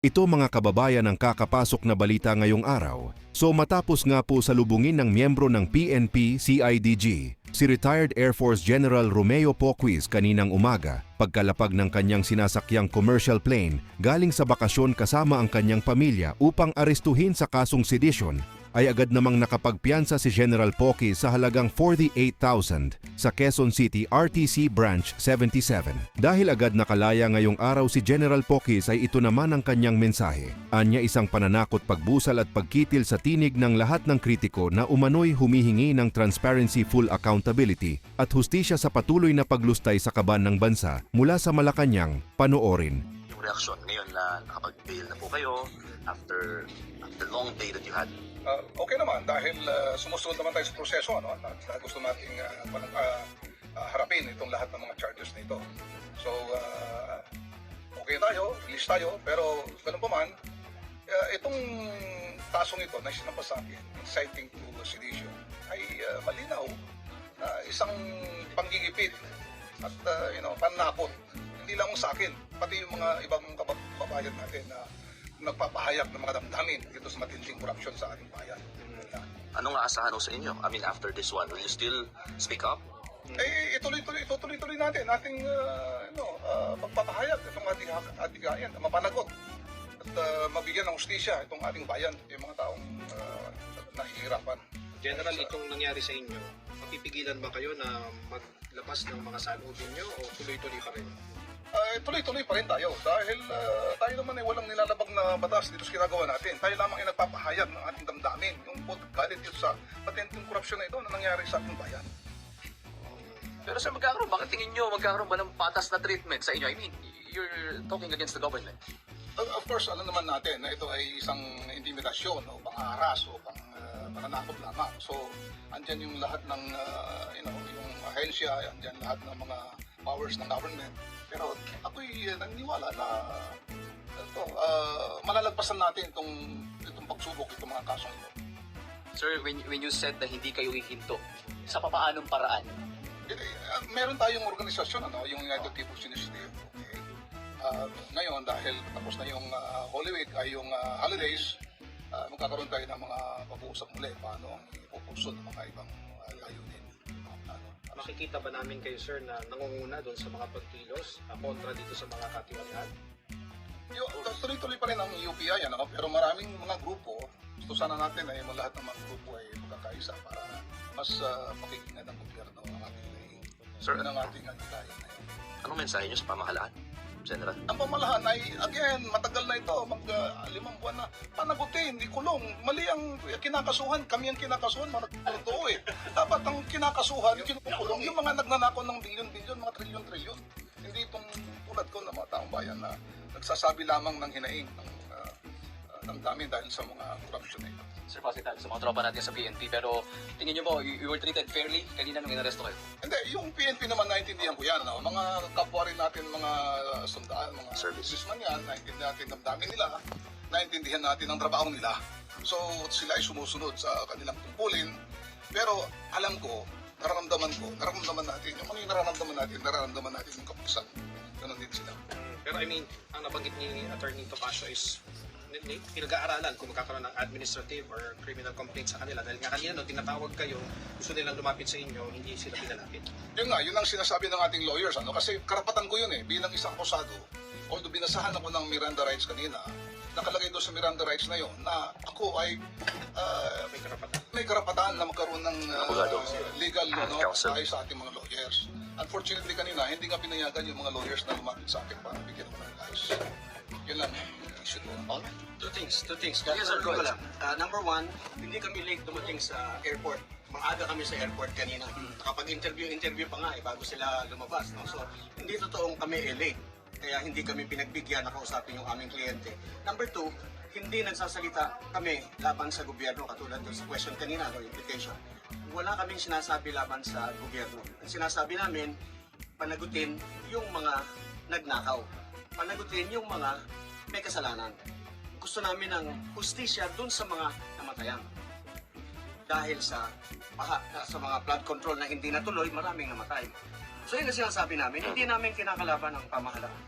Ito mga kababayan ang kakapasok na balita ngayong araw. So matapos nga po salubungin ng miyembro ng PNP CIDG, si retired Air Force General Romeo Poquis kaninang umaga, pagkalapag ng kanyang sinasakyang commercial plane galing sa bakasyon kasama ang kanyang pamilya upang arestuhin sa kasong sedition, ay agad namang nakapagpiyansa si General Poquis sa halagang 48,000 sa Quezon City RTC Branch 77. Dahil agad nakalaya ngayong araw si General Poquis ay ito naman ang kanyang mensahe. Anya isang pananakot pagbusal at pagkitil sa tinig ng lahat ng kritiko na umano'y humihingi ng transparency, full accountability at hustisya sa patuloy na paglustay sa kaban ng bansa mula sa Malacanang. Panoorin. Yung reaksyon ngayon na nakapag-bail na po kayo after the long day that you had. Okay naman dahil sumusunod naman tayo sa proseso, ano? At gusto nating harapin itong lahat ng mga charges na ito. So, okay tayo, release tayo, pero ganun pa man, itong kasong ito na sinampas sa akin, inciting to sedition, ay malinaw na isang panggigipit at panakot. Hindi lang sa akin, pati yung mga ibang kababayan natin na nagpapahayag ng mga damdamin dito sa matinding korupsyon sa ating bayan. Anong aasahan ho sa inyo? I mean, after this one, will you still speak up? Ituloy-tuloy natin ating pagpapahayag itong ating adigayan, mapanagot at mabigyan ng hustisya itong ating bayan, yung mga taong nahihirapan. General, itong nangyari sa inyo, mapipigilan ba kayo na maglabas ng mga salubin nyo o tuloy-tuloy pa rin? Tuloy-tuloy pa rin tayo dahil tayo naman ay walang nilalabag na batas dito sa ginagawa natin. Tayo lamang ay nagpapahayag ng ating damdamin, yung galit dito sa patenteng korupsyon na ito na nangyari sa ating bayan. Pero sir, bakit tingin nyo magkakaroon ba ng patas na treatment sa inyo? I mean, you're talking against the government. Of course, alam naman natin na ito ay isang intimidasyon o pang-aras o pananakot lamang. So, andyan yung lahat ng yung ahensya, andyan lahat ng mga powers ng government. Pero ako'y naniniwala na malalagpasan natin itong pagsubok, itong mga kasong ito. Sir, when you said na hindi kayo hihinto, sa papaanong paraan? Meron tayong organisasyon, yung United People's Initiative. Okay? Ngayon, dahil tapos na yung Holy Week, ay yung holidays, magkakaroon tayo ng mga pag-uusap muli paano ang ipupulso ng mga ibang layunin. Makikita ba namin kayo, sir, na nangunguna doon sa mga pagkilos kontra dito sa mga katiwalian? Tuloy-tuloy pa rin ang UPI, pero maraming mga grupo, gusto sana natin ay lahat ng mga grupo ay magkakaisa para mas pakikinggan ng gobyerno ang ating laing. Sir, ang ating adikayan na yun. Anong mensahe nyo sa pamahalaan, General? Ang pamalahan ay, again, matagal na ito, mag-5 buwan na, panagutin, hindi kulong. Mali ang kinakasuhan, kami ang kinakasuhan, mga nagtotoo eh. Dapat ang kinakasuhan, kinukulong, yung mga nagnanakaw ng bilyon-bilyon, mga trilyon-trilyon. Hindi itong tulad ko na mga taong bayan na nagsasabi lamang ng hinaing ng dami dahil sa mga korupsyon na ito. Sir, positive sa mga tropa natin sa PNP, pero tingin nyo ba, you were treated fairly kanina nung inaresto kayo? Hindi, yung PNP naman naintindihan ko yan. Mga kapwa rin natin, mga sundaan, mga serviceman yan, naintindihan natin ang dami nila, naintindihan natin ang trabaho nila. So, sila ay sumusunod sa kanilang tungkulin. Pero alam ko, nararamdaman natin, yung mga nararamdaman natin yung kapusan. Ganon din sila. Pero I mean, ang nabanggit ni Attorney Topacio is pinag-aaralan kung magkakaroon ng administrative or criminal complaint sa kanila. Dahil nga kanina, no, tinatawag kayo, gusto nilang lumapit sa inyo, hindi sila pinalapit. Yun ang sinasabi ng ating lawyers, kasi karapatan ko yun bilang isang akusado. Although binasahan ako ng Miranda rights kanina, nakalagay doon sa Miranda rights na yun na ako ay may karapatan na magkaroon ng legal ay sa ating mga lawyers. Unfortunately kanina, hindi nga pinayagan yung mga lawyers na lumapit sa akin para bigyan ko ng advice. Yun lang yung issue ko. Two things. Yes, sir, go ahead. Number one, hindi kami late dumating sa airport. Maaga kami sa airport kanina. Nakapag-interview pa nga bago sila lumabas. No? So, hindi totoong kami late. Kaya hindi kami pinagbigyan na kausapin yung aming kliyente. Number two, hindi nagsasalita kami laban sa gobyerno katulad doon sa question kanina, implication. Wala kaming sinasabi laban sa gobyerno. Ang sinasabi namin, panagutin yung mga nagnakaw. Panagutin yung mga may kasalanan. Gusto namin ng hustisya dun sa mga namatayan. Dahil sa mga flood control na hindi natuloy, maraming namatay. So yun ang sinasabi namin, hindi namin kinakalaban ng pamahalaan.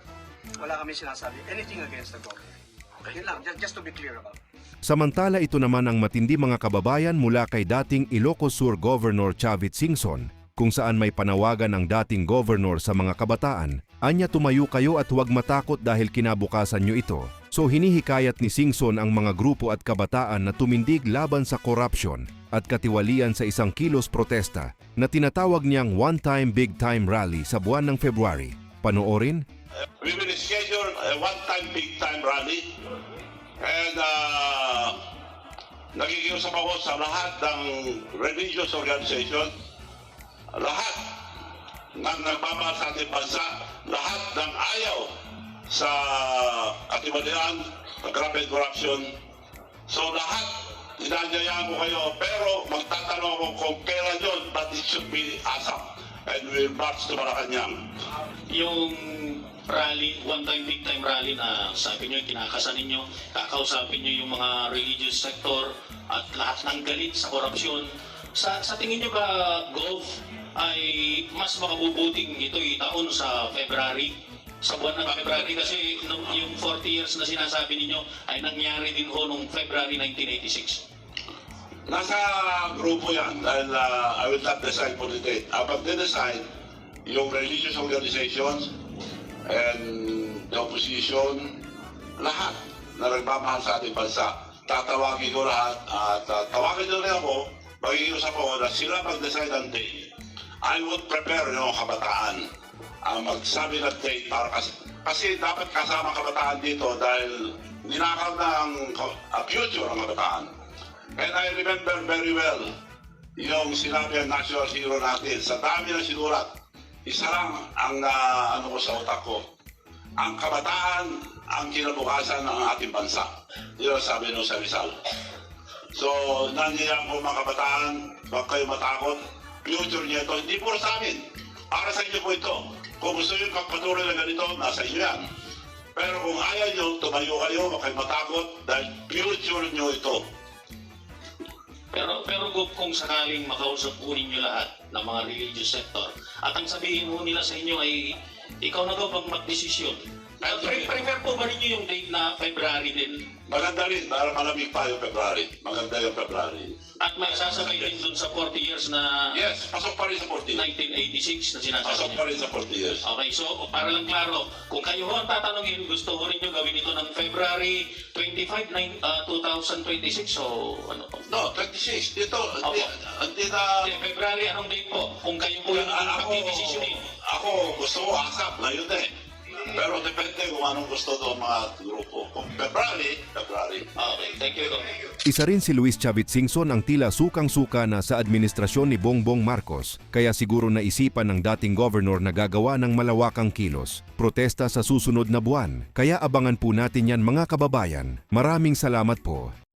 Wala kami sinasabi anything against the government. Yun lang, just to be clear about it. Samantala ito naman ang matindi mga kababayan mula kay dating Ilocos Sur Governor Chavit Singson, kung saan may panawagan ang dating governor sa mga kabataan, anya tumayo kayo at huwag matakot dahil kinabukasan nyo ito. So hinihikayat ni Singson ang mga grupo at kabataan na tumindig laban sa korupsyon at katiwalian sa isang kilos protesta na tinatawag niyang one-time big-time rally sa buwan ng February. Panoorin? We will schedule a one-time big-time rally and nakikiusap ako sa lahat ng religious organization, lahat ng nagmamahal sa ating bansa, lahat ng ayaw sa katiwalian, grabe corruption. So lahat, inanyayaan ko kayo, pero magtatanong ako kung pera yun, but it should be ASAP. And we will march to Malacanang. Yung rally, one-time, big-time rally na sabi nyo, kinakasan ninyo, kakausapin nyo yung mga religious sector at lahat ng galit sa korupsyon. Sa tingin nyo ba, Gov, ay mas makabubuting ito itaon sa February? Sa buwan ng February kasi yung 40 years na sinasabi ninyo ay nangyari din ho noong February 1986. Nasa grupo yan dahil I will not decide for the date. Pag de-decide, yung religious organizations and the opposition, lahat na nagmamahal sa ating bansa, tatawagin ko lahat at tawagin nyo rin ako, mag-iusap ako na sila mag-decide ang date. I would prepare yung kabataan magsabi ng date para kasi dapat kasama kabataan dito dahil ninakaw na ang future ng kabataan. And I remember very well yung sinabi ang national hero natin. Sa dami na sinulat, isa lang ang ano ko sa utak ko. Ang kabataan ang kinabukasan ng ating bansa. Yun ang sabi nung sa Rizal. So, nandiyan po mga kabataan, huwag kayo matakot. Future niya ito, hindi po sa amin. Para sa inyo po ito. Kung gusto nyo patuloy na ganito, nasa inyo yan. Pero kung ayaw nyo, tumayo kayo, huwag kayo matakot dahil future nyo ito. Pero Gov, kung sakaling makausap po ninyo lahat ng mga religious sector at ang sabihin mo nila sa inyo ay ikaw na Gov ang magdesisyon. Prefer po ba ninyo yung date na February din? Maganda rin, para malamig pa yung February. Maganda yung February. At may sasabay din dun sa 40 years na Yes, pasok pa rin sa 40. 1986 na sinasabi Pasok niyo. pa rin sa 40 years. Okay, so para lang klaro, kung kayo ho ang tatanungin, gusto ko rin nyo gawin ito ng February 25, 2026, so ano po? No, 26. Dito, Opo. hindi na... February, anong date po? Kung kayo po yung magdidesisyonin. Ako, gusto ko ASAP ngayon eh. Pero depende kung anong gusto ng mga grupo. Kung February. Okay, thank you. Isa rin si Luis Chavit Singson ang tila sukang-suka na sa administrasyon ni Bongbong Marcos, kaya siguro naisipan ng dating governor na gagawa ng malawakang kilos. Protesta sa susunod na buwan, kaya abangan po natin yan mga kababayan. Maraming salamat po.